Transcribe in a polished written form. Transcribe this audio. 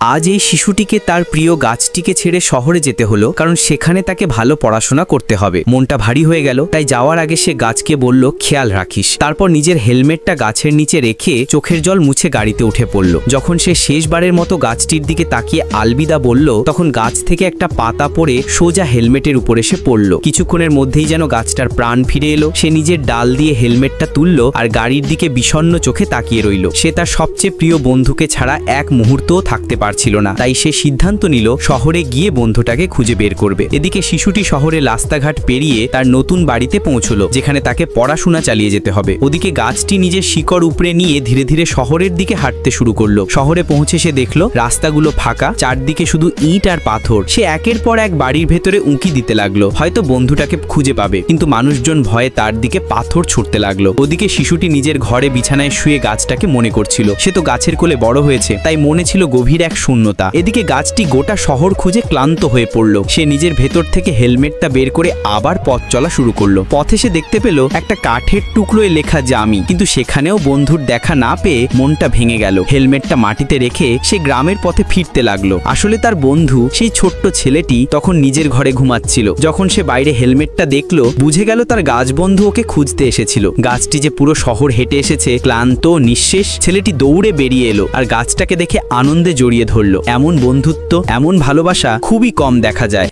আজ এই শিশুটিকে তার প্রিয় গাছটিকে ছেড়ে শহরে যেতে হলো, কারণ সেখানে তাকে ভালো পড়াশোনা করতে হবে। মনটা ভারী হয়ে গেল, তাই যাওয়ার আগে সে গাছকে বলল, খেয়াল রাখিস। তারপর নিজের হেলমেটটা গাছের নিচে রেখে চোখের জল মুছে গাড়িতে উঠে পড়ল। যখন সে শেষবারের মতো গাছটির দিকে তাকিয়ে আলবিদা বলল, তখন গাছ থেকে একটা পাতা পড়ে সোজা হেলমেটের উপর এসে পড়ল। কিছুক্ষণের মধ্যেই যেন গাছটার প্রাণ ফিরে এলো। সে নিজের ডাল দিয়ে হেলমেটটা তুলল আর গাড়ির দিকে বিষণ্ণ চোখে তাকিয়ে রইল। সে তার সবচেয়ে প্রিয় বন্ধুকে ছাড়া এক মুহূর্তও থাকতে পারছিল না। তাই সে সিদ্ধান্ত নিল শহরে গিয়ে বন্ধুটাকে খুঁজে বের করবে। এদিকে শিশুটি শহরে রাস্তাঘাট পেরিয়ে তার নতুন বাড়িতে পৌঁছলো, যেখানে তাকে পড়াশোনা চালিয়ে যেতে হবে। ওদিকে গাছটি নিজের শিকড় উপড়ে নিয়ে ধীরে ধীরে শহরের দিকে হাঁটতে শুরু করলো। শহরে পৌঁছে সে দেখলো রাস্তাগুলো ফাঁকা, চারদিকে শুধু ইট আর পাথর। সে একের পর এক বাড়ির ভেতরে উঁকি দিতে লাগলো, হয়তো বন্ধুটাকে খুঁজে পাবে। কিন্তু মানুষজন ভয়ে তার দিকে পাথর ছুটতে লাগলো। ওদিকে শিশুটি নিজের ঘরে বিছানায় শুয়ে গাছটাকে মনে করছিল। সে তো গাছের কোলে বড় হয়েছে, তাই মনে ছিল গভীর এক শূন্যতা। এদিকে গাছটি গোটা শহর খুঁজে ক্লান্ত হয়ে পড়ল। সে নিজের ভেতর থেকে হেলমেটটা বের করে আবার পথ চলা শুরু করলো। পথে সে দেখতে পেল একটা কাঠের টুকরোয় লেখা জামি, কিন্তু সেখানেও বন্ধুর দেখা না পেয়ে মনটা ভেঙে গেল। হেলমেটটা মাটিতে রেখে সে গ্রামের পথে ফিরতে লাগলো। আসলে তার বন্ধু সেই ছোট্ট ছেলেটি তখন নিজের ঘরে ঘুমাচ্ছিল। যখন সে বাইরে হেলমেটটা দেখলো, বুঝে গেল তার গাছ বন্ধু ওকে খুঁজতে এসেছিল। গাছটি যে পুরো শহর হেঁটে এসেছে, ক্লান্ত নিঃশেষ, ছেলেটি দৌড়ে বেরিয়ে এলো আর গাছটাকে দেখে আনন্দে জড়িয়ে ধরল। এমন বন্ধুত্ব, এমন ভালোবাসা খুবই কম দেখা যায়।